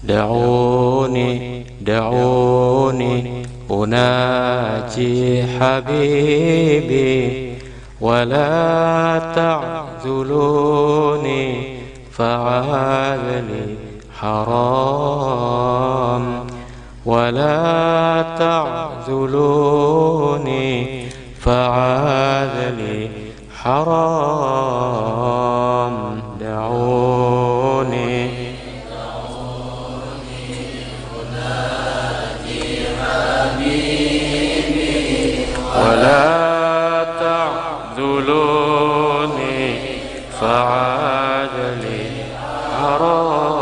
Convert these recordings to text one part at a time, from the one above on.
دعوني دعوني أناجي حبيبي ولا تعذلوني فعاذلي حرام ولا تعذلوني فعاذلي حرام دعوني ولا تعذلوني فعاذلي حرام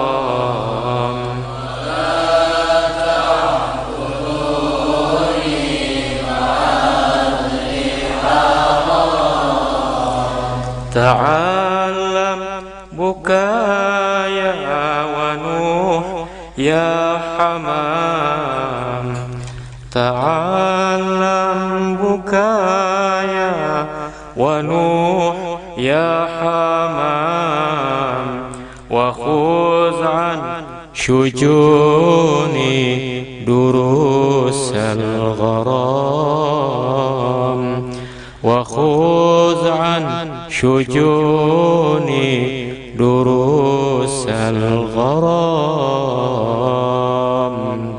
تعلم بكايا ونوح يا حمام تعلم بكايا ونوح يا حمام وخذ عن شجوني دروس الغرام وخذ عن شجوني دروس الغرام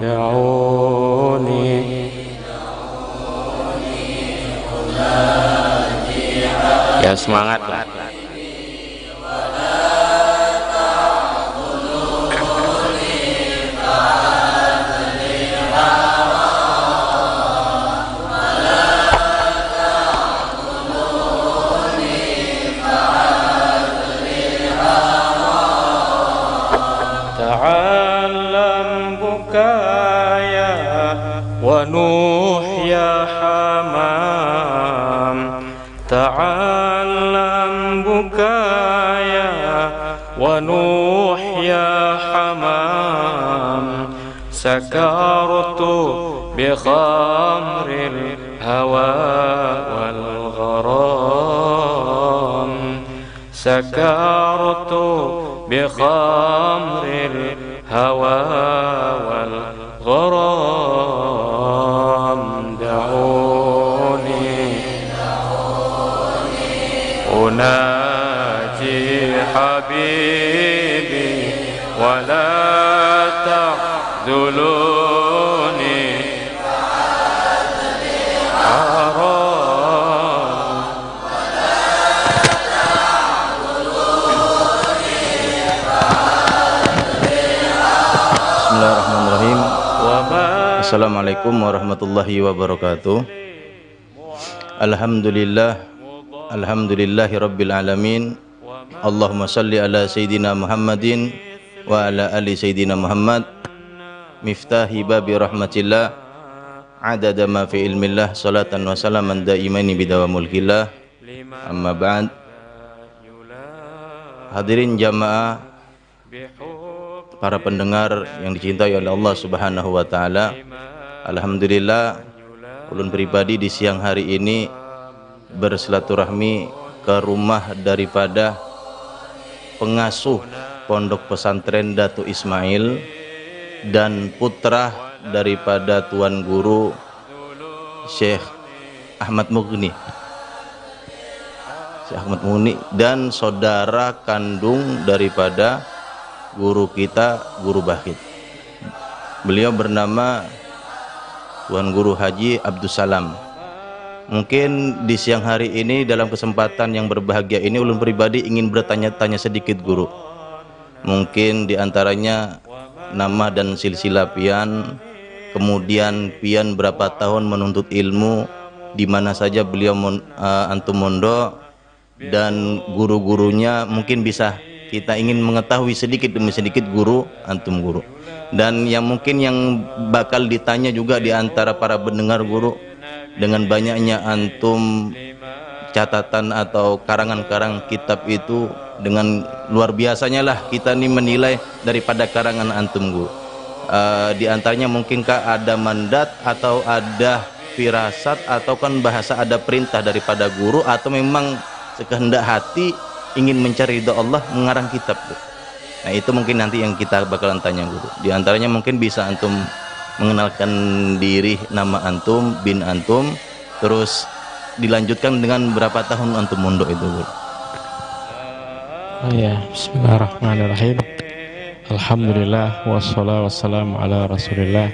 دعوني ya semangat lah. تعلم بكايا ونوح يا حمام تعلم بكايا ونوح يا حمام سكرت بخمر الهوى والغرام سكرت بخمر الهوى والغرام دعوني أناجي حبيبي ولا تعذلوني حرام Bismillahirrahmanirrahim. Assalamualaikum warahmatullahi wabarakatuh. Alhamdulillahi rabbil alamin. Allahumma salli ala Sayyidina Muhammadin wa ala ali Sayyidina Muhammad miftahi babi rahmatillah adada ma fi ilmillah salatan wa salaman daimaini bidawamul mulkillah. Amma ba'd. Hadirin jamaah, para pendengar yang dicintai oleh Allah Subhanahu wa taala. Alhamdulillah, ulun pribadi di siang hari ini bersilaturahmi ke rumah daripada pengasuh Pondok Pesantren Datu Ismail dan putra daripada Tuan Guru Syekh Ahmad Mughni, Syekh Ahmad Mughni, dan saudara kandung daripada guru kita, Guru Bahid. Beliau bernama Tuan Guru Haji Abdus Salam. Mungkin di siang hari ini dalam kesempatan yang berbahagia ini ulun pribadi ingin bertanya-tanya sedikit Guru. Mungkin diantaranya nama dan silsilah pian, kemudian pian berapa tahun menuntut ilmu, di mana saja beliau antum mondok, dan guru-gurunya. Mungkin bisa kita ingin mengetahui sedikit demi sedikit Guru, antum Guru. Dan yang mungkin yang bakal ditanya juga di antara para pendengar Guru, dengan banyaknya antum catatan atau karangan-karangan kitab itu, dengan luar biasanya lah kita ini menilai daripada karangan antum Guru. Di antaranya mungkinkah ada mandat atau ada firasat atau kan bahasa ada perintah daripada Guru, atau memang sekehendak hati ingin mencari ridha Allah mengarang kitab tuh? Nah itu mungkin nanti yang kita bakalan tanya guru. Di antaranya mungkin bisa antum mengenalkan diri, nama antum, bin antum, terus dilanjutkan dengan berapa tahun antum mondok itu guru. Oh ya, bismillahirrahmanirrahim. Alhamdulillah wassalatu wassalamu ala Rasulillah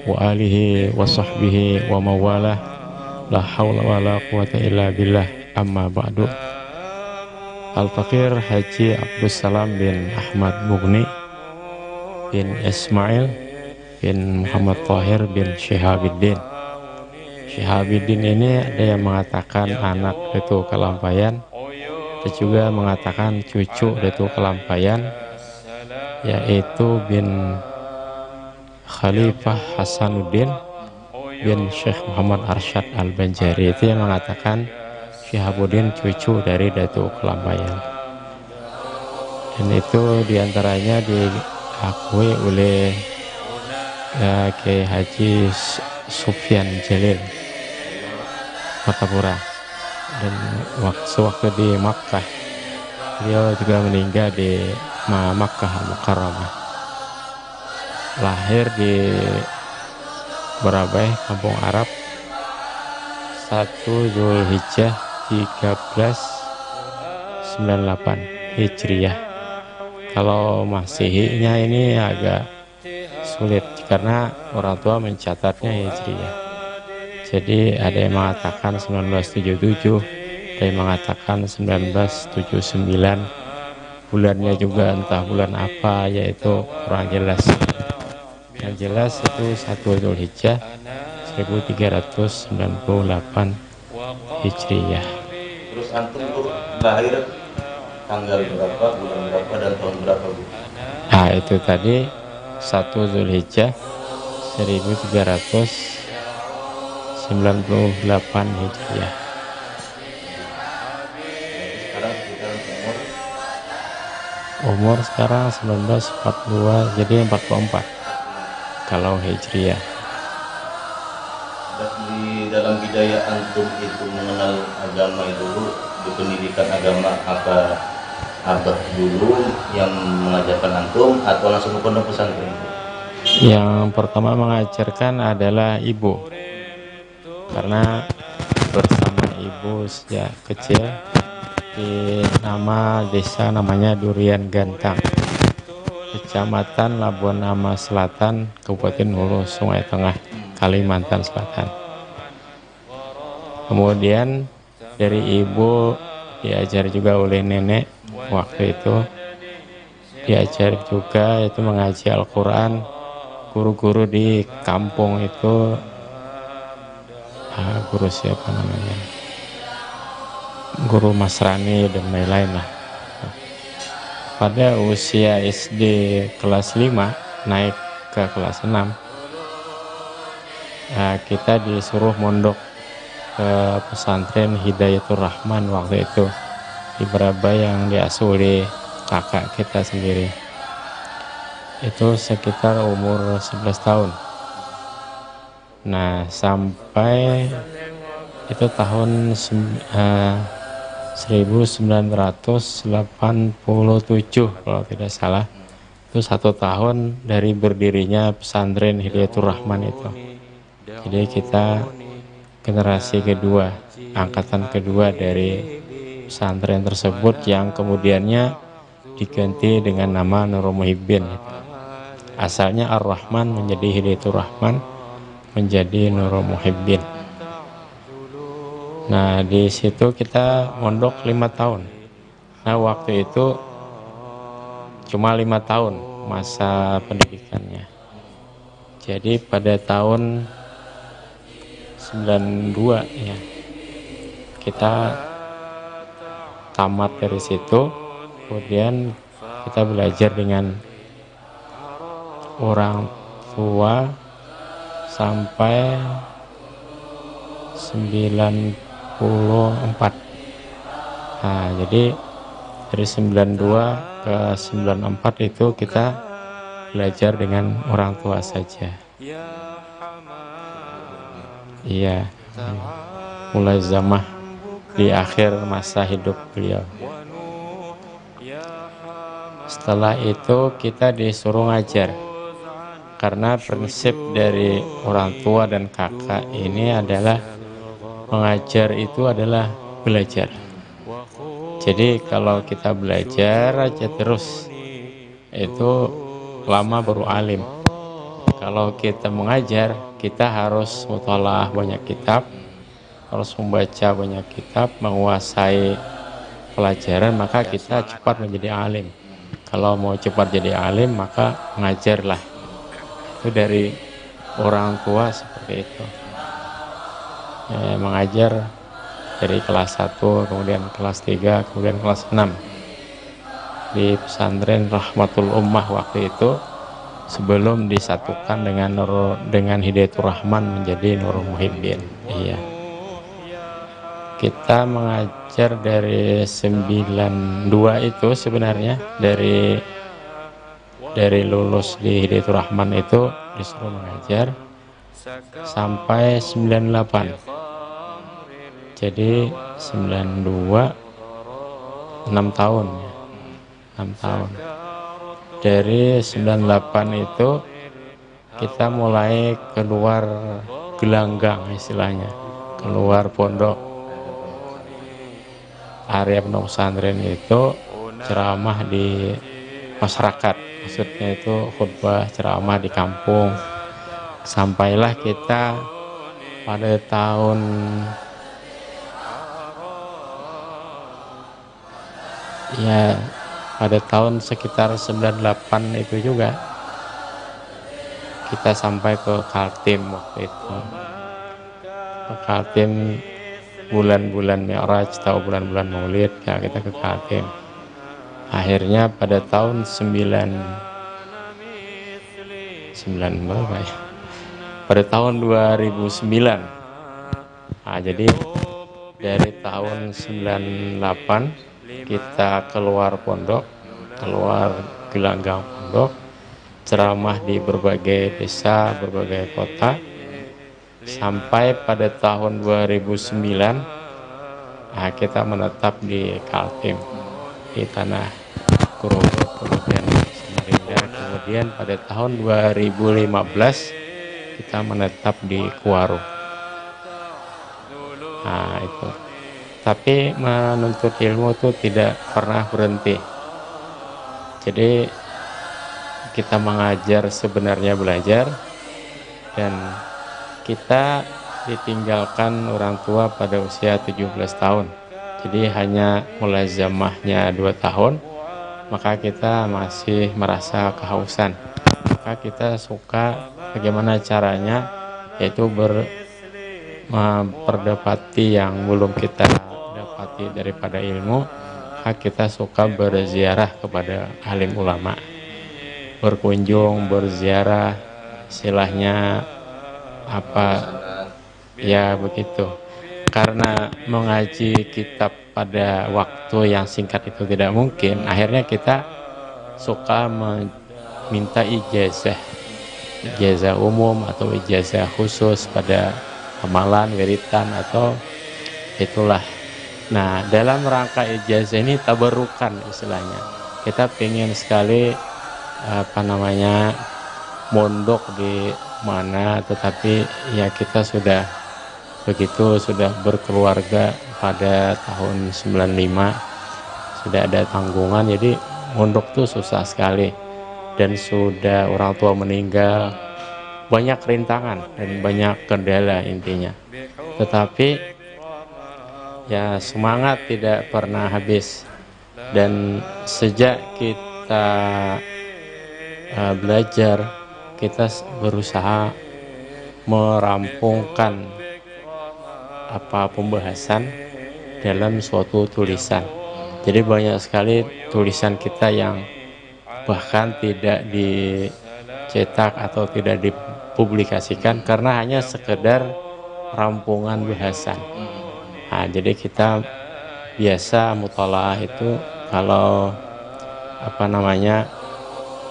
wa alihi wa sahbihi wa mawalah. La haula wa la quwata illa billah. Amma ba'du. Al-Faqir Haji Abdus Salam bin Ahmad Mughni bin Ismail bin Muhammad Tahir bin Syihabuddin. Syihabuddin ini ada yang mengatakan anak Datuk Kelampayan, ada juga mengatakan cucu Datuk Kelampayan, yaitu bin Khalifah Hasanuddin bin Syekh Muhammad Arsyad Al-Banjari. Itu yang mengatakan Syihabuddin cucu dari Datuk Kelampayan. Dan itu diantaranya diakui oleh Kiai Haji Sufyan Jalil Martapura. Dan waktu di Makkah, beliau juga meninggal di Makkah Al-Mukarramah. Lahir di Barabai, Kampung Arab, 1 Zulhijjah 1398 Hijriyah. Kalau Masehinya ini agak sulit karena orang tua mencatatnya Hijriyah. Jadi ada yang mengatakan 1977, ada yang mengatakan 1979. Bulannya juga entah bulan apa, yaitu kurang jelas. Yang jelas itu 1 Zulhijjah 1398 Hijriyah. Terus antum lahir tanggal berapa, bulan berapa, dan tahun berapa Bu? Nah itu tadi 1 Zulhijjah 1398 Hijriyah. Sekarang sekitar Umur sekarang 1942, jadi 44 kalau Hijriyah. di dalam bidaya antum itu mengenal agama itu di pendidikan agama apa abah dulu yang mengajarkan antum atau langsung ke pondok pesantren? Yang pertama mengajarkan adalah ibu, karena bersama ibu sejak kecil di nama desa namanya Durian Gantang, Kecamatan Labuan Nama Selatan, Kabupaten Hulu Sungai Tengah, Kalimantan Selatan. Kemudian dari ibu diajar juga oleh nenek waktu itu, diajar juga itu mengaji Al-Quran. Guru-guru di kampung itu guru siapa namanya, guru Masrani dan lain-lain lah. Pada usia SD kelas 5 naik ke kelas 6, kita disuruh mondok ke pesantren Hidayatul Rahman waktu itu di Barabai yang diasuh oleh kakak kita sendiri. Itu sekitar umur 11 tahun. Nah sampai itu tahun 1987 kalau tidak salah, itu 1 tahun dari berdirinya pesantren Hidayatul Rahman itu. Jadi kita generasi kedua, angkatan kedua dari pesantren tersebut yang kemudiannya diganti dengan nama Nurul Muhibbin. Asalnya Ar-Rahman menjadi Hidayatul Rahman, menjadi Nurul Muhibbin. Nah di situ kita mondok 5 tahun. Nah waktu itu cuma 5 tahun masa pendidikannya. Jadi pada tahun 92 ya kita tamat dari situ. Kemudian kita belajar dengan orang tua sampai 94. Nah jadi dari 92 ke 94 itu kita belajar dengan orang tua saja. Iya, mulai zamah di akhir masa hidup beliau. Setelah itu kita disuruh ngajar, karena prinsip dari orang tua dan kakak ini adalah mengajar itu adalah belajar. Jadi kalau kita belajar aja terus, itu lama baru alim. Kalau kita mengajar, kita harus mutalaah banyak kitab, harus membaca banyak kitab, menguasai pelajaran, maka kita cepat menjadi alim. Kalau mau cepat jadi alim, maka mengajarlah. Itu dari orang tua seperti itu. Mengajar dari kelas 1, kemudian kelas 3, kemudian kelas 6 di pesantren Rahmatul Ummah waktu itu, sebelum disatukan dengan Hidayatul Rahman menjadi Nurul Muhibbin. Iya. Kita mengajar dari 92 itu sebenarnya, dari lulus di Hidayatul Rahman itu disuruh mengajar sampai 98. Jadi 92 6 tahun ya. 6 tahun. Dari 98 itu kita mulai keluar gelanggang istilahnya, keluar pondok. Area pondok pesantren itu ceramah di masyarakat, maksudnya itu khutbah ceramah di kampung. Sampailah kita pada tahun sekitar 98 itu juga kita sampai ke Kaltim waktu itu. Ke Kaltim bulan-bulan Mi'raj atau bulan-bulan Maulid, ya kita ke Kaltim. Akhirnya pada tahun 9 berapa ya? Pada tahun 2009. Nah, jadi dari tahun 98 kita keluar pondok, keluar gelanggang pondok, ceramah di berbagai desa, berbagai kota, sampai pada tahun 2009 kita menetap di Kaltim, di tanah Kurobo, kemudian Samarinda. Kemudian pada tahun 2015 kita menetap di Kuaro. Nah itu. Tapi menuntut ilmu itu tidak pernah berhenti. Jadi kita mengajar sebenarnya belajar, dan kita ditinggalkan orang tua pada usia 17 tahun. Jadi hanya mulazamahnya 2 tahun, maka kita masih merasa kehausan. Maka kita suka bagaimana caranya, yaitu memperdapati yang belum kita dapati daripada ilmu. Kita suka berziarah kepada alim ulama, berkunjung, berziarah, istilahnya apa ya begitu. Karena mengaji kitab pada waktu yang singkat itu tidak mungkin, akhirnya kita suka meminta ijazah umum atau ijazah khusus pada amalan, wiritan atau itulah. Nah, dalam rangka ijazah ini tabarukan istilahnya. Kita ingin sekali mondok di mana, tetapi ya kita sudah berkeluarga pada tahun 95, sudah ada tanggungan, jadi mondok tuh susah sekali, dan sudah orang tua meninggal, banyak rintangan dan banyak kendala intinya. Tetapi ya semangat tidak pernah habis, dan sejak kita belajar, kita berusaha merampungkan pembahasan dalam suatu tulisan. Jadi banyak sekali tulisan kita yang bahkan tidak dicetak atau tidak dipublikasikan karena hanya sekedar rampungan bahasan. Nah, jadi kita biasa mutalaah itu kalau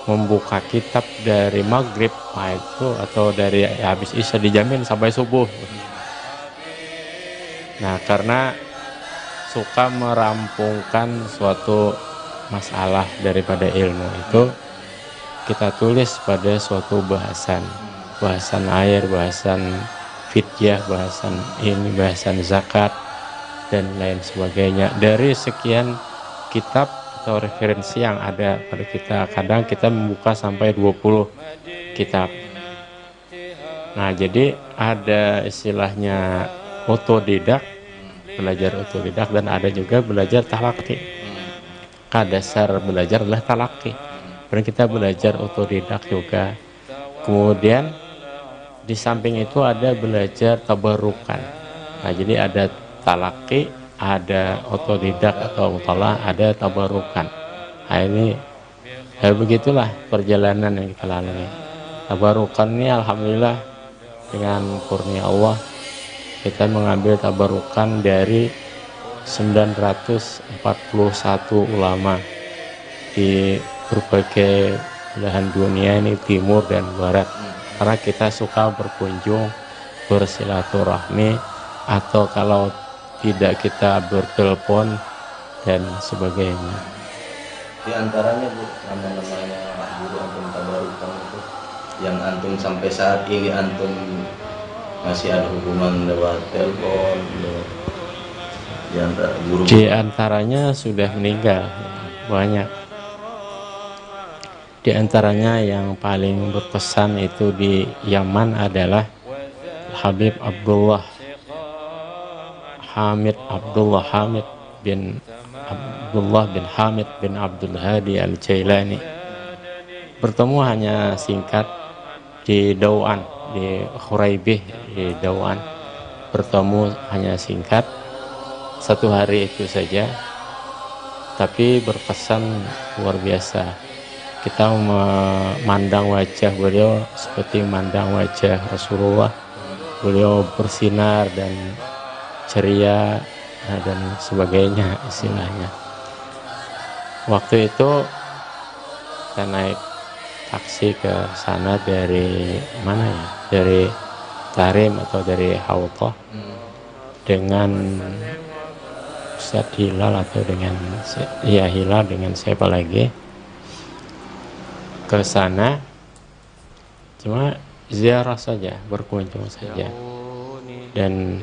membuka kitab dari maghrib itu atau dari habis isya dijamin sampai subuh. Nah, karena suka merampungkan suatu masalah daripada ilmu itu kita tulis pada suatu bahasan air, bahasan fidyah, bahasan ini, bahasan zakat dan lain sebagainya dari sekian kitab atau referensi yang ada pada kita. Kadang kita membuka sampai 20 kitab. Nah, jadi ada istilahnya otodidak, belajar otodidak, dan ada juga belajar talaki. Dasar belajar adalah talaki. Dan kita belajar otodidak juga. Kemudian di samping itu ada belajar tabarukan. Nah, jadi ada talaki, ada otodidak atau mutalah, ada tabarukan. Nah, ini begitulah perjalanan yang kita lalui. Tabarukan ini alhamdulillah dengan kurnia Allah kita mengambil tabarukan dari 941 ulama di berbagai belahan dunia ini, timur dan barat, karena kita suka berkunjung, bersilaturahmi, atau kalau tidak kita bertelepon dan sebagainya. Di antaranya Bu, nama-namanya guru antum tabarukan itu yang antum sampai saat ini antum masih ada hubungan lewat telepon, di antaranya sudah meninggal banyak. Di antaranya yang paling berkesan itu di Yaman adalah Habib Abdullah Hamid bin Hamid bin Abdul Hadi Al-Jailani. Bertemu hanya singkat di Dawan, di Khuraibih di Dawan. Bertemu hanya singkat 1 hari itu saja, tapi berkesan luar biasa. Kita memandang wajah beliau seperti memandang wajah Rasulullah. Beliau bersinar dan ceria dan sebagainya istilahnya. Waktu itu kita naik taksi ke sana dari mana ya? Dari Tarim atau dari Hawthah dengan Ustaz Hilal atau dengan Hilal dengan siapa lagi ke sana, cuma ziarah saja, berkunjung saja. Dan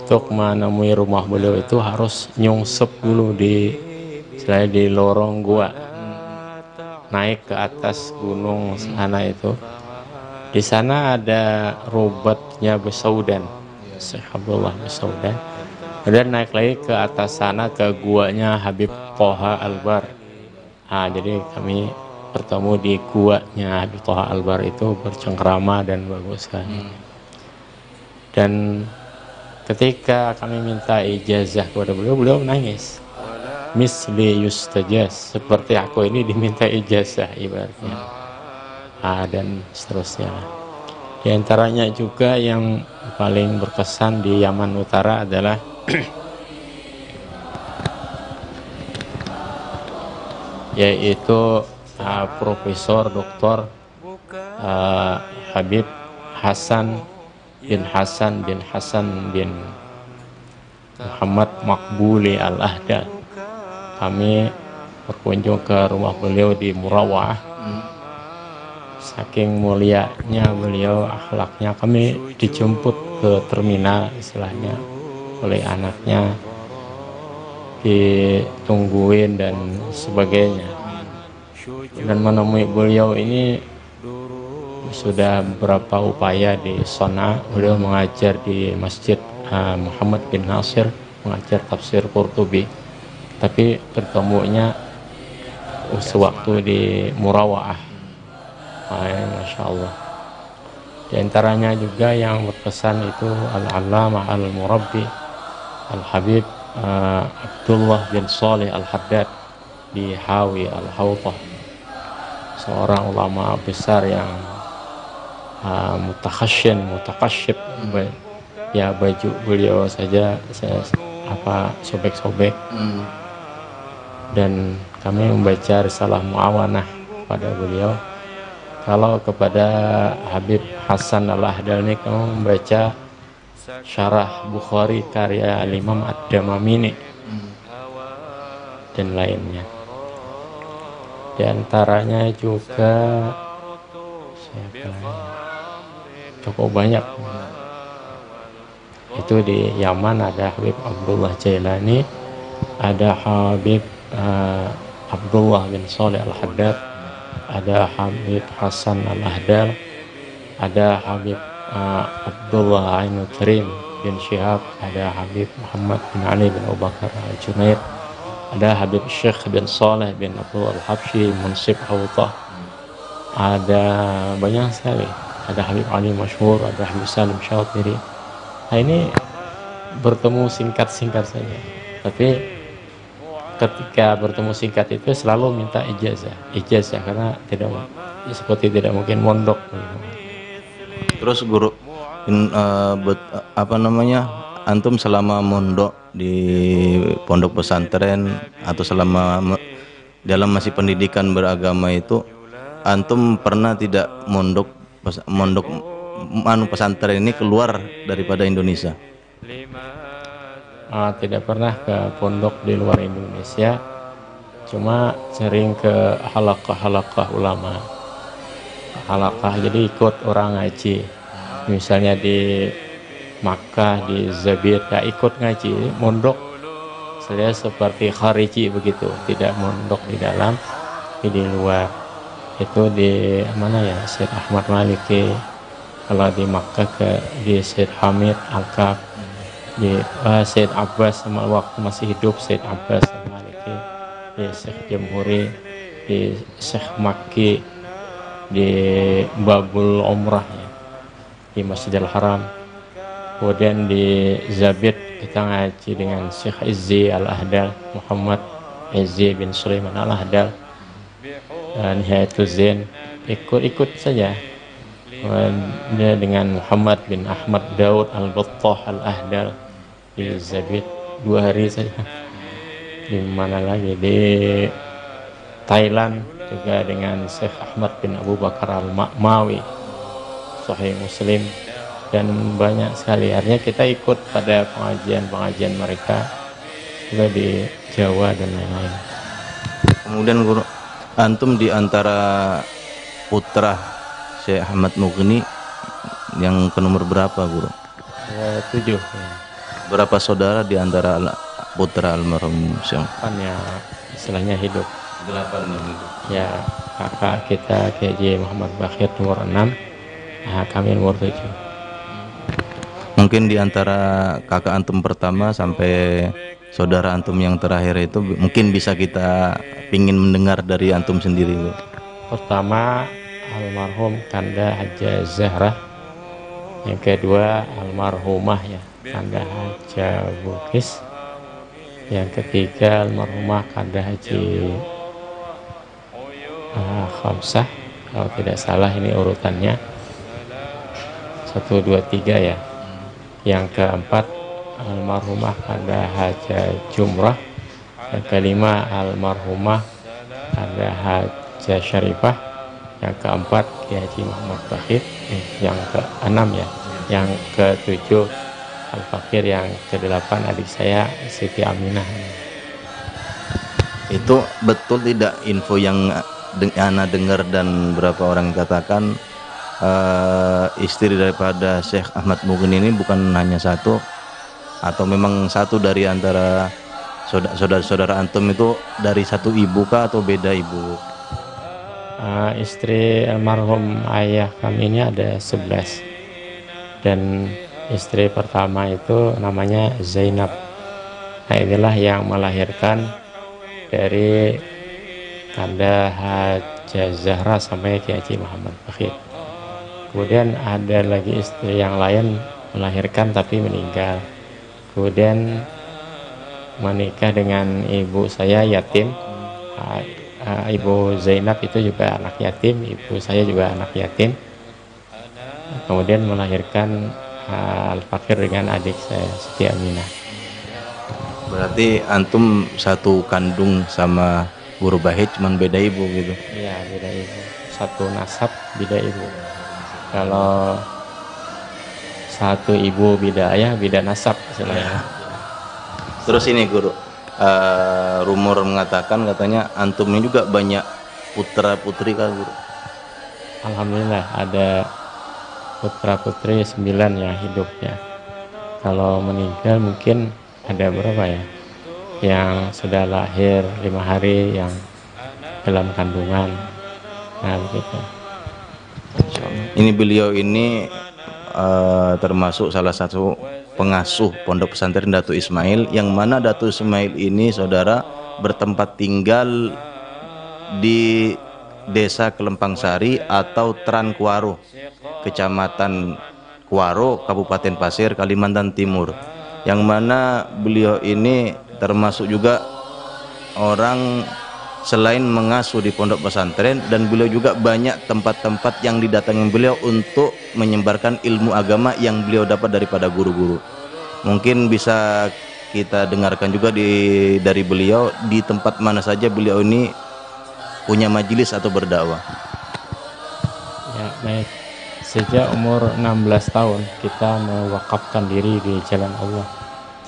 untuk menemui rumah beliau itu harus nyungsep dulu di lorong gua, naik ke atas gunung sana itu. Di sana ada rubatnya Besaudan, Syekh Abdullah Besaudan. Kemudian naik lagi ke atas sana ke guanya Habib Toha Albar. Nah, jadi kami bertemu di guanya Habib Toha Albar itu bercengkrama dan bagus sekali. Dan ketika kami minta ijazah kepada beliau, beliau menangis. Misli yustajaz, seperti aku ini diminta ijazah ibaratnya. Dan seterusnya. Di antaranya juga yang paling berkesan di Yaman Utara adalah yaitu Profesor Dr. Habib Hasan bin Muhammad Makbuli Al-Ahda. Kami berkunjung ke rumah beliau di Murawah. Saking mulianya beliau, akhlaknya, kami dijemput ke terminal istilahnya oleh anaknya, ditungguin dan sebagainya. Dan menemui beliau ini sudah beberapa upaya di Sona. Beliau mengajar di Masjid Muhammad bin Nasir, mengajar tafsir Qurtubi, tapi bertemunya sewaktu di Murawa'ah. Masya Allah. Di antaranya juga yang berkesan itu Al-Allamah Al-Murabbi Al-Habib Abdullah bin Saleh Al-Haddad di Hawi Al-Hawthah, seorang ulama besar yang mutakasyif. Ya, baju beliau saja sobek-sobek. Dan kami membaca risalah muawanah pada beliau. Kalau kepada Habib Hasan Al-Ahdal ini kami membaca syarah Bukhari karya Imam Ad-Damamini dan lainnya. Di antaranya juga siapa ya? Cukup banyak. Itu di Yaman ada Habib Abdullah Jailani, ada Habib Abdullah bin Saleh Al-Haddad, ada Habib Hasan Al-Ahdal, ada Habib Abdullah Ainul Karim bin Syihab, ada Habib Muhammad bin Ali bin Abu Bakar Al-Junaid, ada Habib Syekh bin Saleh bin Abdullah Al-Habsyi Munsib Hawtah, ada banyak sekali, ada Habib Ali Masyhur, ada Habib Salim Syatiri. Nah ini bertemu singkat-singkat saja, tapi ketika bertemu singkat itu selalu minta ijazah karena seperti tidak mungkin mondok. Terus guru antum selama mondok di pondok pesantren atau selama dalam masih pendidikan beragama itu, antum pernah tidak mondok pesantren ini keluar daripada Indonesia? Tidak pernah ke pondok di luar Indonesia, cuma sering ke halaqah ulama. Halaqah jadi ikut orang ngaji, misalnya di Makkah, di Zabid, ya ikut ngaji, mondok saya seperti khariji begitu, tidak mondok di dalam, tapi di luar. Itu di mana ya, Syed Ahmad Maliki. Kalau di Makkah di Syed Hamid Al-Kab, di Syed Abbas sama waktu masih hidup Syed Abbas Al-Maliki, di Syekh Jamhuri, di Syekh Makki, di Babul Umrah ya, di Masjidil Haram. Kemudian di Zabid kita ngaji dengan Syekh Izzi Al-Ahdal, Muhammad Izzi bin Sulaiman Al-Ahdal, dan Nihayatul Zain, ikut saja. Dia dengan Muhammad bin Ahmad Daud Al-Battah Al-Ahdal di Zabid 2 hari saja. Di mana lagi, di Thailand juga dengan Syekh Ahmad bin Abu Bakar Al-Ma'mawi, Sahih Muslim, dan banyak sekali. Artinya kita ikut pada pengajian mereka juga di Jawa dan lain-lain. Kemudian guru, antum di antara putra Syekh Ahmad Mughni yang ke nomor berapa guru? 7 ya. Berapa saudara di antara putra almarhum Syekh? Ya, istilahnya hidup 8 ya. Kakak kita KJ Muhammad Bakhir nomor 6, kami nomor 7. Mungkin di antara kakak antum pertama sampai saudara antum yang terakhir itu mungkin bisa kita pingin mendengar dari antum sendiri. Pertama almarhum Kanda Haja Zahra, yang kedua almarhumah ya Kanda Haja Bukis, yang ketiga almarhumah Kanda Haji Khamsah, kalau tidak salah ini urutannya 1, 2, 3 ya. Yang keempat almarhumah Kanda Haja Jumrah, yang kelima almarhumah Kanda Haja Syarifah, yang keempat Kiai Haji Muhammad Bakhir, yang keenam ya, yang ketujuh Al-Fakir, yang kedelapan adik saya Siti Aminah. Itu betul tidak info yang Ana dengar dan beberapa orang katakan istri daripada Syekh Ahmad Mughni ini bukan hanya satu, atau memang satu dari antara saudara-saudara antum itu dari satu ibu kah atau beda ibu? Istri almarhum ayah kami ini ada 11, dan istri pertama itu namanya Zainab. Nah inilah yang melahirkan dari Kanda Haja Zahra sampai Kiai Haji Muhammad Bakhir. Kemudian ada lagi istri yang lain melahirkan tapi meninggal. Kemudian menikah dengan ibu saya yatim. Ibu Zainab itu juga anak yatim, ibu saya juga anak yatim. Kemudian melahirkan Al-Fakir dengan adik saya Siti Aminah. Berarti antum satu kandung sama Guru Bahid, cuman beda ibu gitu? Iya, beda ibu. Satu nasab, beda ibu. Kalau satu ibu beda ayah, beda nasab istilahnya. Terus ini guru, rumor mengatakan katanya antum ini juga banyak putra putri kan guru? Alhamdulillah ada putra putri 9 yang hidupnya. Kalau meninggal mungkin ada berapa ya? Yang sudah lahir 5 hari, yang dalam kandungan. Nah begitu. Ini beliau ini termasuk salah satu pengasuh Pondok Pesantren Datuk Ismail, yang mana Datuk Ismail ini saudara bertempat tinggal di Desa Kelempang Sari atau Trankuaro, Kecamatan Kuaro, Kabupaten Pasir, Kalimantan Timur, yang mana beliau ini termasuk juga orang selain mengasuh di pondok pesantren, dan beliau juga banyak tempat-tempat yang didatangi beliau untuk menyebarkan ilmu agama yang beliau dapat daripada guru-guru. Mungkin bisa kita dengarkan juga dari beliau di tempat mana saja beliau ini punya majelis atau berdakwah. Ya baik. Sejak umur 16 tahun kita mewakafkan diri di jalan Allah.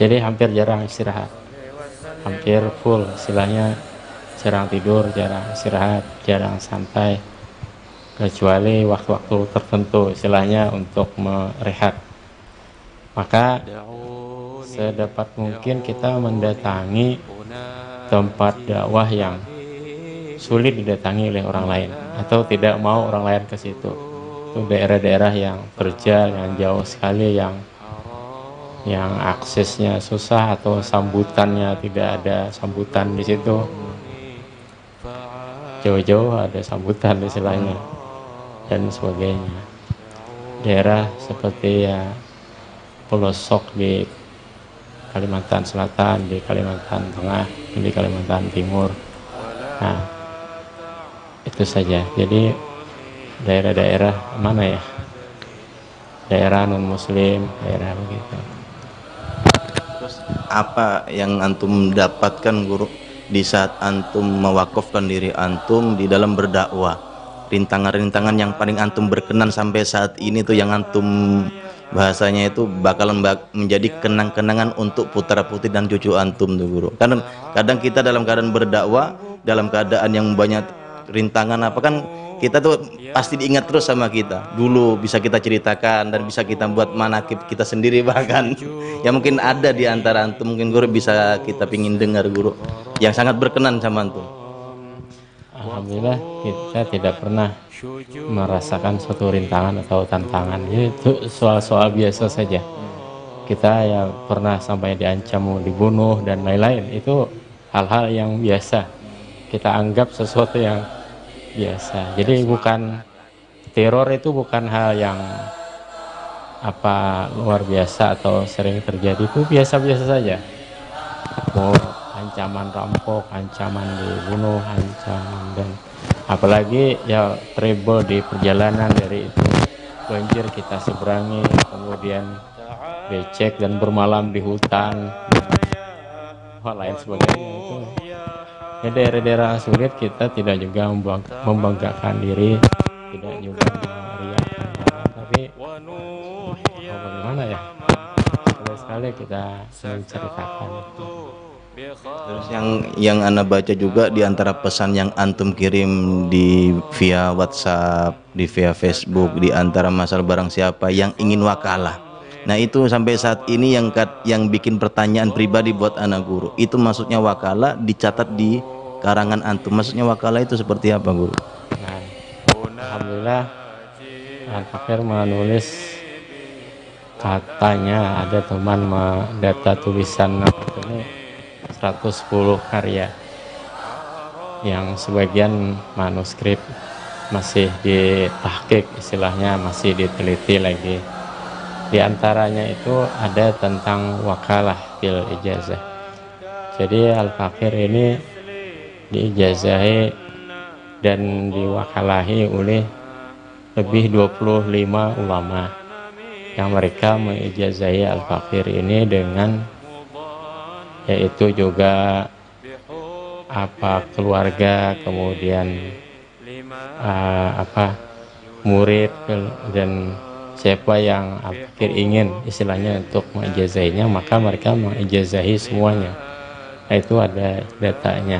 Jadi hampir jarang istirahat, hampir full istilahnya, jarang tidur, jarang istirahat, jarang santai, kecuali waktu-waktu tertentu istilahnya untuk merehat. Maka sedapat mungkin kita mendatangi tempat dakwah yang sulit didatangi oleh orang lain atau tidak mau orang lain ke situ. Itu daerah-daerah yang terjal, yang jauh sekali, yang aksesnya susah atau sambutannya tidak ada sambutan di situ. Jauh-jauh ada sambutan istilahnya dan sebagainya. Daerah seperti ya pelosok di Kalimantan Selatan, di Kalimantan Tengah, di Kalimantan Timur. Nah, itu saja. Jadi daerah-daerah mana ya? Daerah non muslim, daerah begitu. Terus apa yang antum dapatkan guru di saat antum mewakafkan diri antum di dalam berdakwah? Rintangan-rintangan yang paling antum berkenan sampai saat ini tuh, yang antum bahasanya itu bakalan menjadi kenang-kenangan untuk putra putri dan cucu antum tuh guru. Kadang kita dalam keadaan berdakwah, dalam keadaan yang banyak rintangan apa kan, kita tuh pasti diingat terus sama kita dulu, bisa kita ceritakan dan bisa kita buat manakib kita sendiri, bahkan ya mungkin ada di antara antum mungkin guru bisa kita pingin dengar guru yang sangat berkenan sama antum. Alhamdulillah kita tidak pernah merasakan suatu rintangan atau tantangan. Itu soal-soal biasa saja. Kita ya pernah sampai diancam mau dibunuh dan lain-lain. Itu hal-hal yang biasa. Kita anggap sesuatu yang biasa. Jadi bukan teror, itu bukan hal yang apa luar biasa atau sering terjadi, itu biasa-biasa saja. Mau ancaman rampok, ancaman dibunuh, ancaman, dan apalagi ya trouble di perjalanan, dari itu banjir kita seberangi, kemudian becek dan bermalam di hutan, hal lain sebagainya. Itu ya daerah-daerah sulit kita tidak juga membanggakan diri, tidak juga meriakan, tapi bagaimana ya, sekali-sekali kita menceritakan itu. Terus yang ana baca juga di antara pesan yang antum kirim di via WhatsApp, di via Facebook, di antara masalah barang siapa yang ingin wakalah. Nah itu sampai saat ini yang bikin pertanyaan pribadi buat anak guru. Itu maksudnya wakalah dicatat di karangan antum. Maksudnya wakalah itu seperti apa guru? Nah, alhamdulillah Al-Fakir menulis, katanya ada teman mendata tulisan ini 110 karya yang sebagian manuskrip masih ditahqiq, istilahnya masih diteliti lagi. Di antaranya itu ada tentang wakalah bil ijazah. Jadi Al-Fakir ini diijazahi dan diwakalahi oleh lebih 25 ulama yang mereka mengijazahi Al-Fakir ini dengan yaitu juga apa keluarga, kemudian murid, dan siapa yang Al-Fakir ingin istilahnya untuk mengijazahinya, maka mereka mengijazahi semuanya. Nah, itu ada datanya.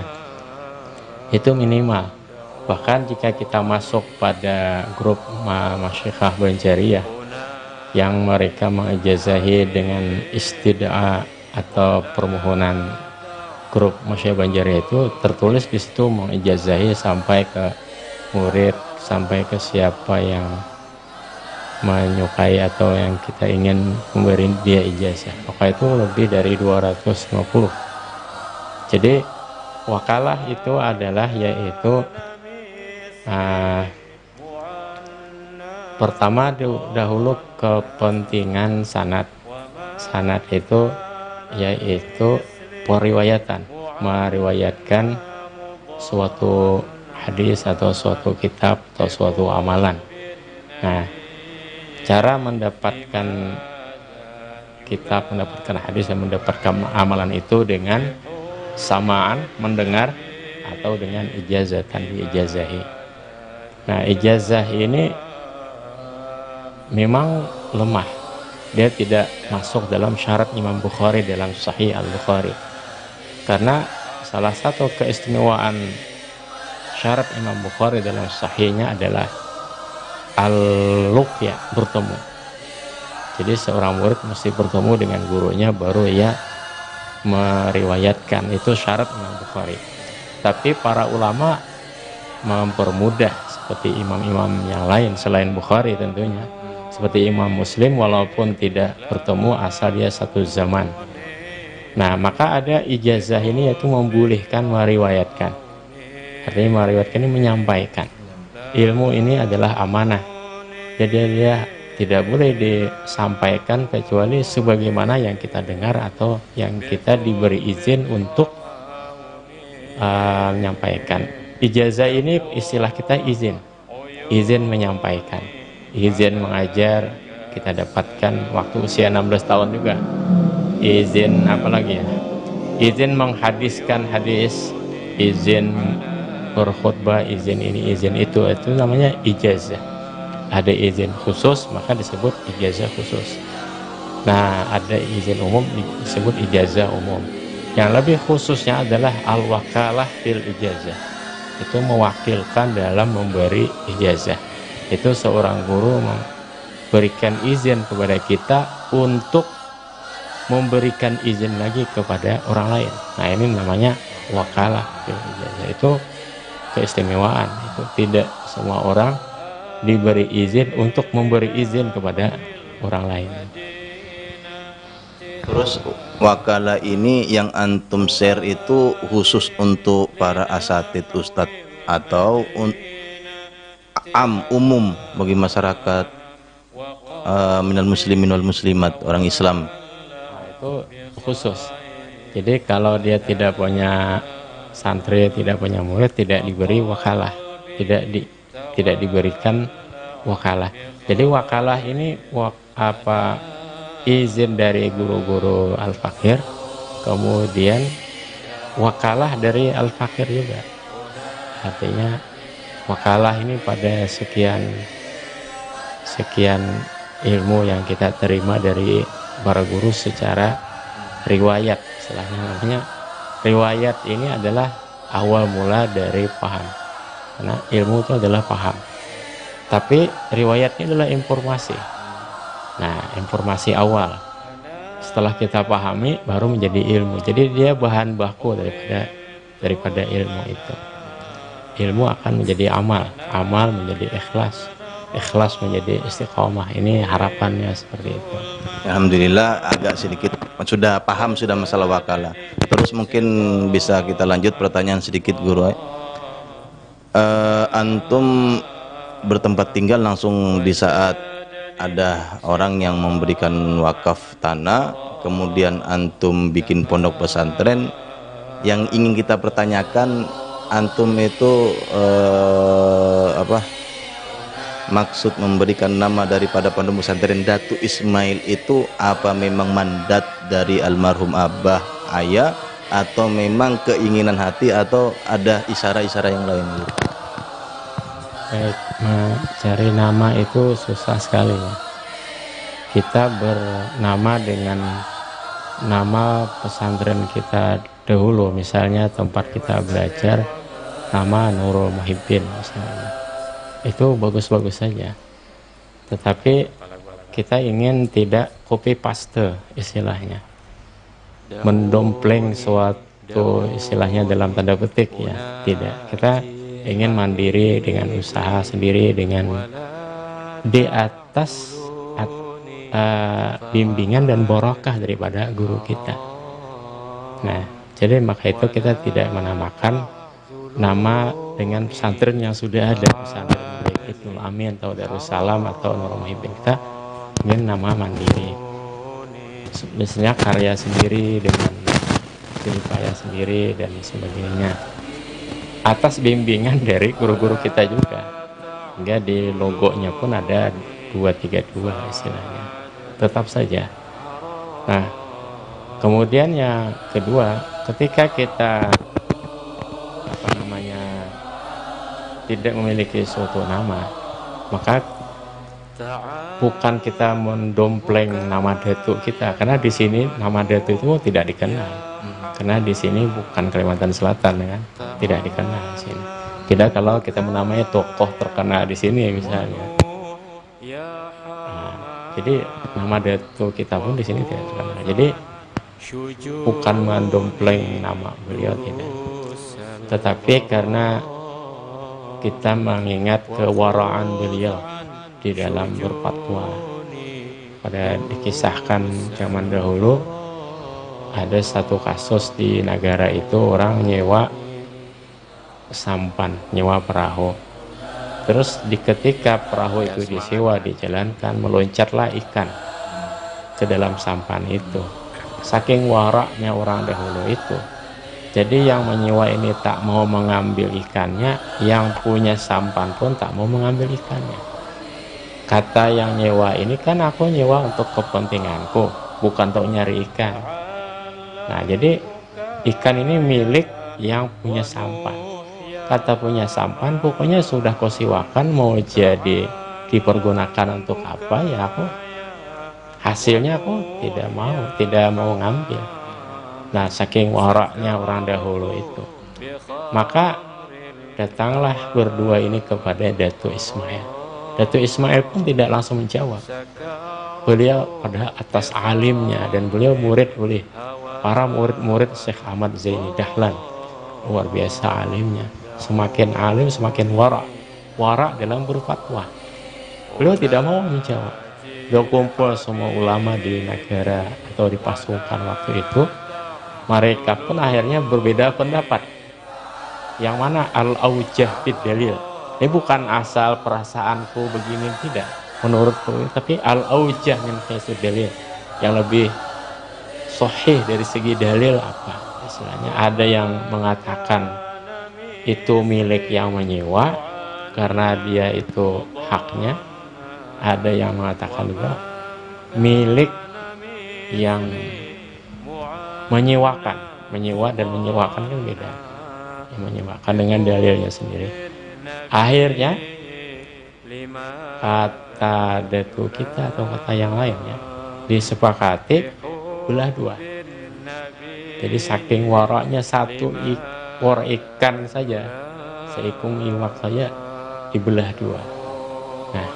Itu minimal. Bahkan jika kita masuk pada grup Masyikhah Banjariyah yang mereka mengijazahi dengan istid'a atau permohonan, grup Masyikhah Banjariyah itu tertulis di situ mengijazahi sampai ke murid, sampai ke siapa yang menyukai atau yang kita ingin memberi dia ijazah. Maka itu lebih dari 250. Jadi wakalah itu adalah yaitu pertama dahulu kepentingan sanad. Sanad itu yaitu periwayatan, meriwayatkan suatu hadis atau suatu kitab atau suatu amalan. Nah, cara mendapatkan kitab, mendapatkan hadis dan mendapatkan amalan itu dengan samaan, mendengar, atau dengan ijazatan, diijazahi. Nah, ijazah ini memang lemah. Dia tidak masuk dalam syarat Imam Bukhari dalam Sahih Al-Bukhari. Karena salah satu keistimewaan syarat Imam Bukhari dalam Sahihnya adalah al-luqya, bertemu. Jadi seorang murid mesti bertemu dengan gurunya baru ia meriwayatkan. Itu syarat Imam Bukhari. Tapi para ulama mempermudah, seperti imam-imam yang lain selain Bukhari tentunya, seperti Imam Muslim, walaupun tidak bertemu asal dia satu zaman. Nah, maka ada ijazah ini yaitu membolehkan meriwayatkan. Artinya meriwayatkan ini menyampaikan. Ilmu ini adalah amanah. Jadi dia tidak boleh disampaikan kecuali sebagaimana yang kita dengar atau yang kita diberi izin untuk menyampaikan. Ijazah ini istilah kita izin menyampaikan, izin mengajar kita dapatkan waktu usia 16 tahun juga. Izin apa lagi ya? Izin menghadiskan hadis, izin berkhutbah, izin ini, izin itu namanya ijazah. Ada izin khusus maka disebut ijazah khusus. Nah, ada izin umum disebut ijazah umum. Yang lebih khususnya adalah al-wakalah fil ijazah. Itu mewakilkan dalam memberi ijazah. Itu seorang guru memberikan izin kepada kita untuk memberikan izin lagi kepada orang lain. Nah, ini namanya wakalah fil ijazah. Itu keistimewaan. Itu tidak semua orang diberi izin untuk memberi izin kepada orang lain. Terus wakalah ini yang antum share itu khusus untuk para asatid ustadz atau umum bagi masyarakat minal muslimin wal muslimat, orang Islam? Nah, itu khusus. Jadi kalau dia tidak punya santri, tidak punya murid, tidak diberi wakalah, tidak diberikan wakalah. Jadi wakalah ini izin dari guru-guru al-fakir, kemudian wakalah dari al-fakir juga. Artinya wakalah ini pada sekian ilmu yang kita terima dari para guru secara riwayat, istilahnya namanya riwayat. Ini adalah awal mula dari paham, karena ilmu itu adalah paham, tapi riwayatnya adalah informasi. Nah, informasi awal setelah kita pahami baru menjadi ilmu. Jadi dia bahan baku daripada ilmu itu. Ilmu akan menjadi amal, amal menjadi ikhlas, ikhlas menjadi istiqomah. Ini harapannya seperti itu. Alhamdulillah agak sedikit sudah paham sudah masalah wakalah. Terus mungkin bisa kita lanjut pertanyaan sedikit guru. Antum bertempat tinggal langsung di saat ada orang yang memberikan wakaf tanah, kemudian antum bikin pondok pesantren. Yang ingin kita pertanyakan, antum itu maksud memberikan nama daripada pondok pesantren Datu Ismail itu apa memang mandat dari almarhum abah ayah, atau memang keinginan hati, atau ada isyarat-isyarat yang lain? Baik, mencari nama itu susah sekali ya. Kita bernama dengan nama pesantren kita dahulu, misalnya tempat kita belajar nama Nurul Muhibbin misalnya, itu bagus-bagus saja. Tetapi kita ingin tidak copy paste istilahnya, mendompleng suatu istilahnya dalam tanda petik ya, tidak. Kita ingin mandiri dengan usaha sendiri, dengan di atas bimbingan dan barokah daripada guru kita. Nah, jadi maka itu kita tidak menamakan nama dengan pesantren yang sudah ada, pesantren Ibnu Amin atau Darussalam atau Nurul Muhibbin. Kita ingin nama mandiri, biasanya karya sendiri dengan jeripaya sendiri dan sebagainya, atas bimbingan dari guru-guru kita juga, hingga di logonya pun ada 232 istilahnya, tetap saja. Nah, kemudian yang kedua, ketika kita tidak memiliki suatu nama, maka bukan kita mendompleng nama datuk kita, karena di sini nama datuk itu tidak dikenal, karena di sini bukan Kalimantan Selatan kan, tidak dikenal di sini. Tidak kalau kita menamai tokoh terkenal di sini misalnya. Nah, jadi nama datuk kita pun di sini tidak terkenal. Jadi bukan mendompleng nama beliau, tidak, tetapi karena kita mengingat kewaraan beliau di dalam berfatwa. Pada dikisahkan zaman dahulu ada satu kasus di negara itu, orang nyewa sampan, nyewa perahu. Terus ketika perahu itu disewa, dijalankan, meloncatlah ikan ke dalam sampan itu. Saking waraknya orang dahulu itu, jadi yang menyewa ini tak mau mengambil ikannya, yang punya sampan pun tak mau mengambil ikannya. Kata yang nyewa ini, kan aku nyewa untuk kepentinganku, bukan untuk nyari ikan. Nah, jadi ikan ini milik yang punya sampan. Kata punya sampan, pokoknya sudah kau sewakan, mau jadi dipergunakan untuk apa ya, aku hasilnya aku tidak mau ngambil. Nah, saking waraknya orang dahulu itu, maka datanglah berdua ini kepada Datuk Ismail. Datuk Ismail pun tidak langsung menjawab. Beliau pada atas alimnya, dan beliau murid oleh para murid-murid Syekh Ahmad Zaini Dahlan. Luar biasa alimnya. Semakin alim, semakin warak dalam berfatwa. Beliau tidak mau menjawab. Beliau kumpul semua ulama di negara atau di pasukan waktu itu. Mereka pun akhirnya berbeda pendapat. Yang mana al-aujah bid dalil. Ini bukan asal perasaanku begini, tidak. Menurutku, tapi al-aujah min haitsu dalil. Yang lebih sahih dari segi dalil apa? Istilahnya ada yang mengatakan itu milik yang menyewa karena dia itu haknya. Ada yang mengatakan juga milik yang menyewa dan menyewakan kan beda. Yang menyewakan dengan dalilnya sendiri. Akhirnya kata datuk kita atau kata yang lainnya disepakati belah dua. Jadi saking waraknya satu ekor ikan saja, seikung iwak saja dibelah dua. Nah,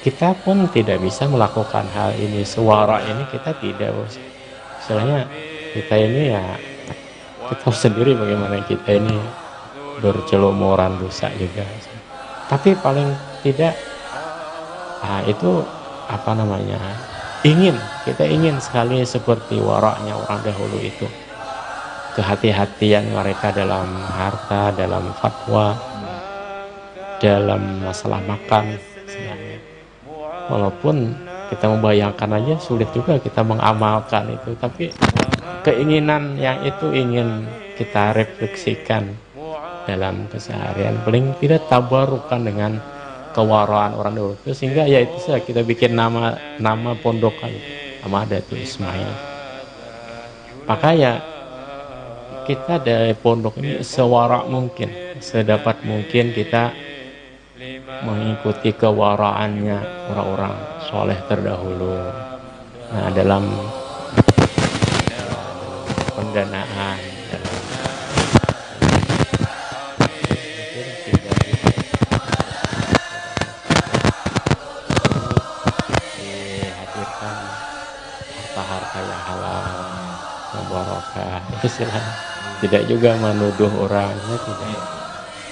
kita pun tidak bisa melakukan hal ini, sewarak ini kita tidak. Istilahnya kita ini ya, kita sendiri bagaimana kita ini bercelumuran dosa juga. Tapi paling tidak, itu apa namanya, kita ingin sekali seperti waraknya orang dahulu itu. Kehati-hatian mereka dalam harta, dalam fatwa, dalam masalah makan sebenarnya. Walaupun kita membayangkan aja sulit juga kita mengamalkan itu, tapi keinginan yang itu ingin kita refleksikan dalam keseharian, paling tidak tabarukan dengan kewaraan orang dahulu itu, sehingga ya itu saja kita bikin nama pondokan, nama Datuk Ismail. Maka ya kita dari pondok ini sewarak mungkin, sedapat mungkin kita mengikuti kewaraannya orang-orang soleh terdahulu. Nah, dalam pendanaan, dalam barokah, istilahnya. Tidak juga menuduh orangnya, tidak.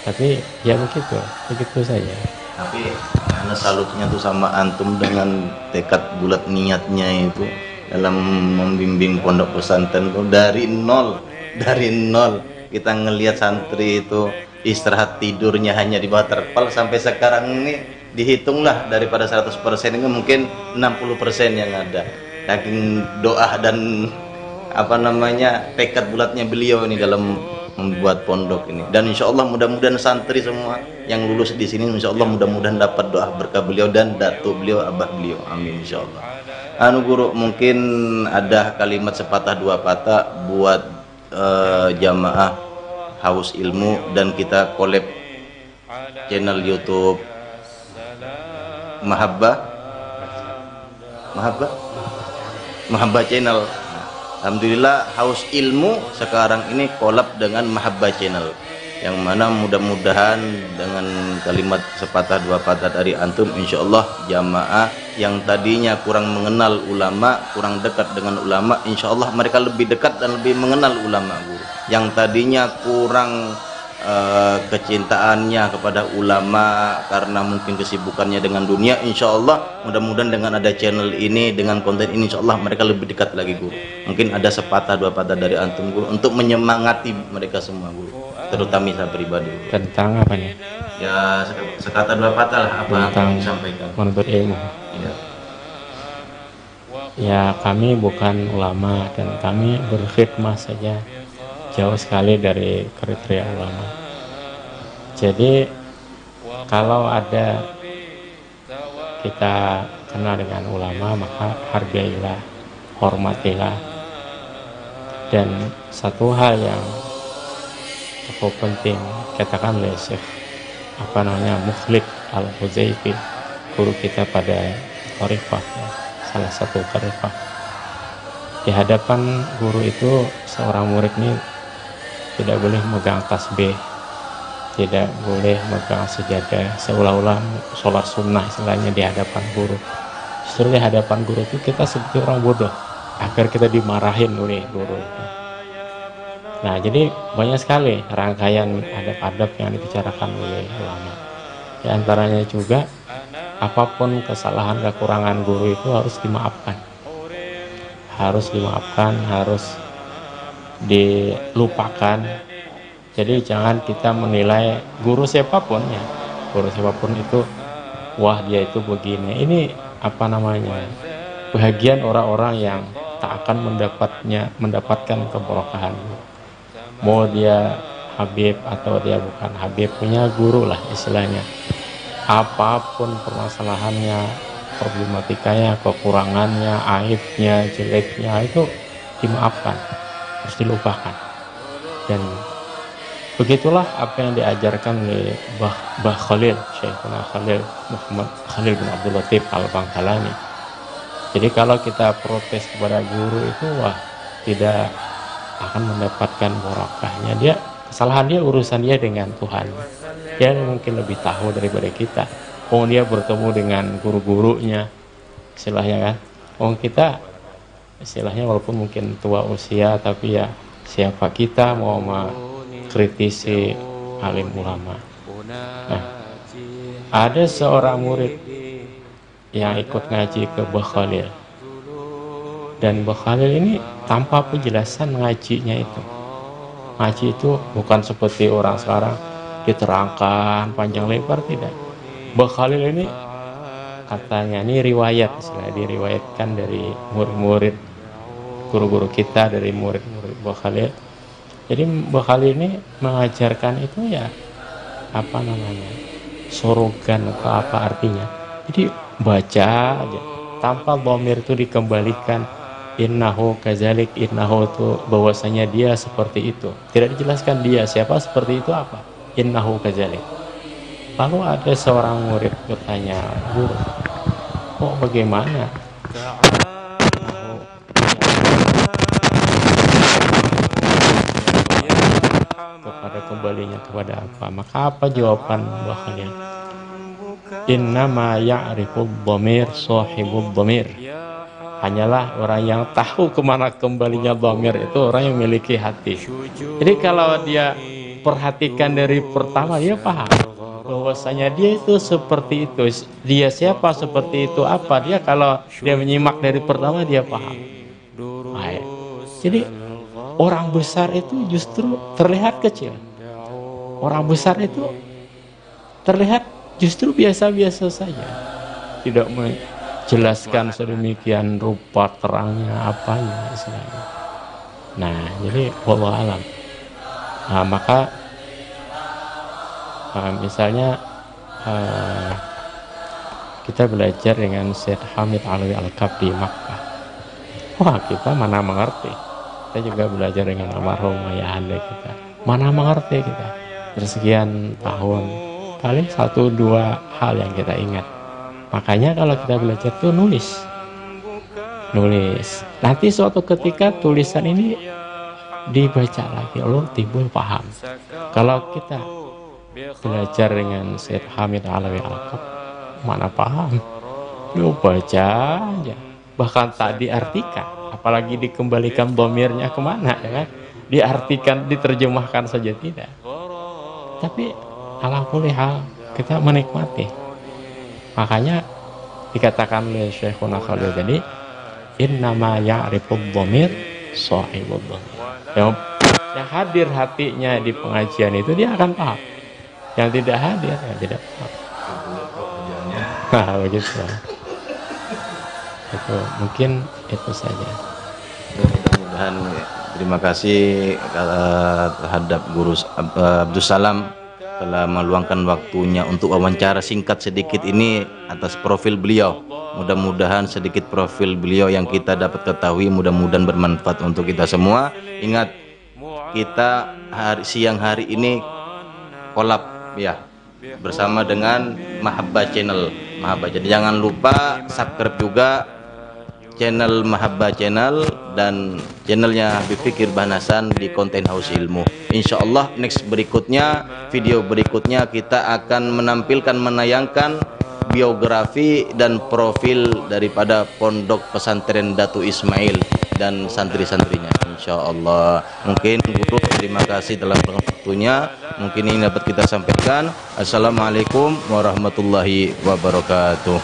Tapi ya begitu saja. Tapi karena salutnya tuh sama antum dengan tekad bulat niatnya itu dalam membimbing pondok pesantren tuh dari nol kita ngelihat santri itu istirahat tidurnya hanya di bawah terpal sampai sekarang ini dihitunglah daripada 100% ini mungkin 60% yang ada. Saking doa dan tekad bulatnya beliau ini dalam membuat pondok ini. Dan insya Allah mudah-mudahan santri semua yang lulus di sini insya Allah mudah-mudahan dapat doa berkah beliau dan datuk beliau, abah beliau. Amin insya Allah. Guru, mungkin ada kalimat sepatah dua patah buat jamaah haus ilmu dan kita collab channel YouTube Mahabbah channel. Alhamdulillah haus ilmu sekarang ini collab dengan Mahabbah channel, yang mana mudah-mudahan dengan kalimat sepatah dua patah dari antum insyaallah jamaah yang tadinya kurang mengenal ulama, kurang dekat dengan ulama, insyaallah mereka lebih dekat dan lebih mengenal ulama, guru. Yang tadinya kurang kecintaannya kepada ulama karena mungkin kesibukannya dengan dunia, insyaallah mudah-mudahan dengan ada channel ini, dengan konten ini, insyaallah mereka lebih dekat lagi, guru. Mungkin ada sepatah dua patah dari antum, guru, untuk menyemangati mereka semua, guru, terutama saya pribadi, guru. Tentang apa nih? Ya sekata dua patah lah apa yang disampaikan menuntut ilmu. Ya kami bukan ulama dan kami berkhidmah saja, jauh sekali dari kriteria ulama. Jadi kalau ada kita kenal dengan ulama, maka hargailah, hormatilah. Dan satu hal yang cukup penting katakan oleh Syekh Mukhlid Al-Huzaifi, guru kita pada Tariqah, salah satu Tariqah. Di hadapan guru itu seorang murid ini tidak boleh megang tasbih, tidak boleh megang sejadah, seolah-olah sholat sunnah istilahnya di hadapan guru. Justru di hadapan guru itu kita seperti orang bodoh agar kita dimarahin oleh guru. Nah, jadi banyak sekali rangkaian adab-adab yang dibicarakan oleh ulama. Di antaranya juga apapun kesalahan kekurangan guru itu harus dimaafkan. Harus dilupakan. Jadi jangan kita menilai guru siapapun itu, wah dia itu begini. Ini bahagian orang-orang yang tak akan mendapatkan keberkahan. Mau dia Habib atau dia bukan Habib, punya guru lah istilahnya. Apapun permasalahannya, problematikanya, kekurangannya, aibnya, jeleknya, itu dimaafkan, harus dilupakan. Dan begitulah apa yang diajarkan oleh Bah Khalil, Syekhuna Khalil Muhammad Khalil bin Abdul Latif Al-Bangkalani. Jadi kalau kita protes kepada guru itu, tidak akan mendapatkan barokahnya. Kesalahan dia, urusan dia dengan Tuhan. Dia mungkin lebih tahu daripada kita. Dia bertemu dengan guru-gurunya, istilahnya kan. Kita istilahnya walaupun mungkin tua usia, tapi ya siapa kita mau kritisi alim ulama. Nah, ada seorang murid yang ikut ngaji ke Bah Khalil, dan Bah Khalil ini tanpa penjelasan ngajinya itu. Ngaji itu bukan seperti orang sekarang diterangkan panjang lebar, tidak. Bah Khalil ini katanya, ini diriwayatkan dari murid-murid guru-guru kita, dari murid-murid Bah Khalil. Jadi Bah Khalil ini mengajarkan itu sorogan atau apa artinya. Jadi baca aja tanpa dhamir itu dikembalikan, innahu kazalik, innahu itu bahwasanya dia seperti itu. Tidak dijelaskan dia siapa seperti itu apa. Innahu kazalik. Lalu ada seorang murid bertanya, guru, kok bagaimana? Kepada kembalinya kepada apa? Maka apa jawaban Bah Khalil? Innama ya'rifud dhamir sahibud dhamir. Makanya lah orang yang tahu kemana kembalinya dhamir itu orang yang memiliki hati. Jadi kalau dia perhatikan dari pertama, dia paham bahwasanya dia itu seperti itu, dia siapa, seperti itu apa, dia kalau dia menyimak dari pertama dia paham. Baik. Jadi orang besar itu justru terlihat kecil, orang besar itu terlihat justru biasa-biasa saja, tidak menjelaskan sedemikian rupa terangnya apanya istilahnya. Nah jadi wallahu alam. Nah, maka misalnya kita belajar dengan Syekh Hamid Alawi Al-Kab di Makkah, wah kita mana mengerti. Kita juga belajar dengan almarhum ayahanda kita, mana mengerti kita. Bersekian tahun paling 1-2 hal yang kita ingat. Makanya kalau kita belajar tuh nulis. Nanti suatu ketika tulisan ini dibaca lagi, Allah timbul paham. Kalau kita belajar dengan Syekh Hamid Alawi Al-Kab, mana paham, lu baca aja, bahkan tak diartikan, apalagi dikembalikan dhamirnya kemana, ya kan? Diartikan, diterjemahkan saja tidak. Tapi ala kulli hal kita menikmati. Makanya dikatakan oleh Syekhuna Khalil tadi, innama ya'rifud dhamir sahibud dhamir. Yang hadir hatinya di pengajian itu dia akan paham. Yang tidak hadir ya tidak paham. Nah begitu. Itu mungkin itu saja. Mudah-mudahan terima kasih terhadap Guru Abdus Salam telah meluangkan waktunya untuk wawancara singkat sedikit ini atas profil beliau. Mudah-mudahan sedikit profil beliau yang kita dapat ketahui mudah-mudahan bermanfaat untuk kita semua. Ingat, kita siang hari ini kolab ya bersama dengan Mahabbah Channel. Jadi jangan lupa subscribe juga channel Mahabbah Channel dan channelnya Habib Fikir Bahnasan di Konten House Ilmu. Insya Allah next berikutnya, video berikutnya kita akan menayangkan biografi dan profil daripada Pondok Pesantren Datu Ismail dan santri-santrinya. Insya Allah. Mungkin Guru terima kasih telah waktunya. Mungkin ini dapat kita sampaikan. Assalamualaikum warahmatullahi wabarakatuh.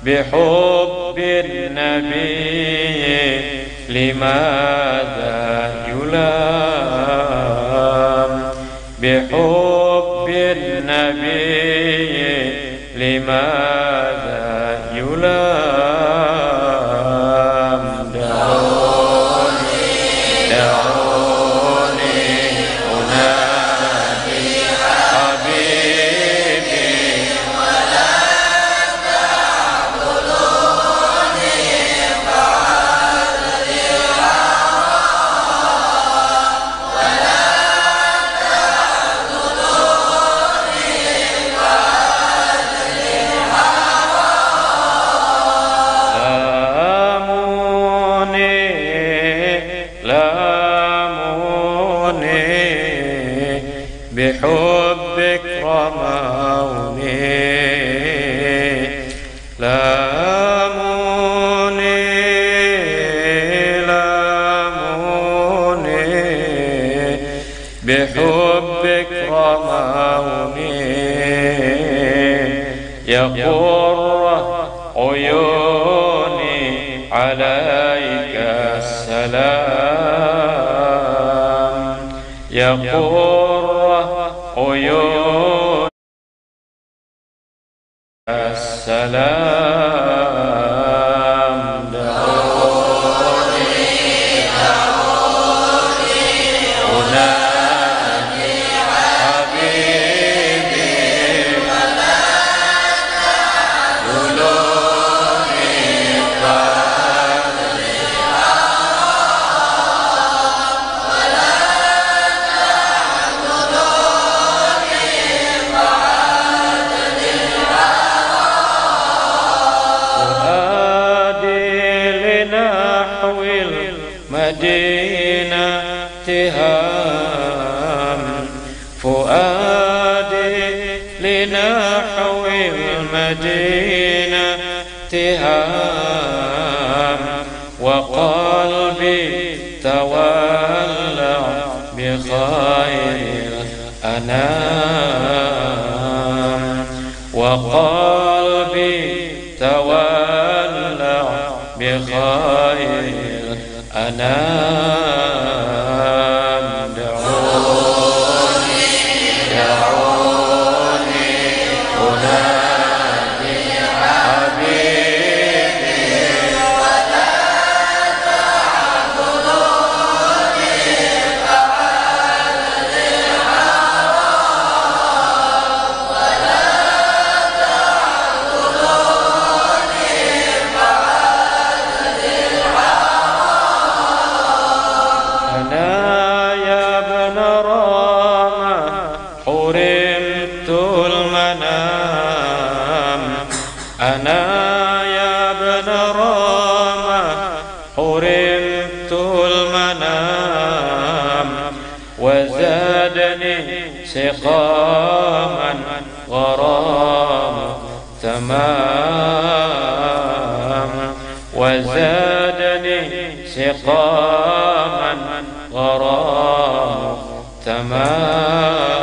بحب النبي لماذا يلام بحب النبي لماذا يلام دعوني أنادي حبيبي بحبك رموني لاموني بحبك رموني يا قرة عيوني عليك السلام يا قرة عيون السلام دعوني أنادي حبيبي دلوني المدينة تهام فؤادي لنحو المدينة تهام وقلبي تولى بخير الأنام وقلبي تولى بخير الأنام دعوني دعوني أنادي حبيبي ولا تعبدوني فعل الحرام ولا تعبدوني فعل الحرام أنا يا ابن رامة حرمت المنام أنا يا ابن رامة حرمت المنام وزادني سقاما غرام تمام وزادني سقاما غرام تمام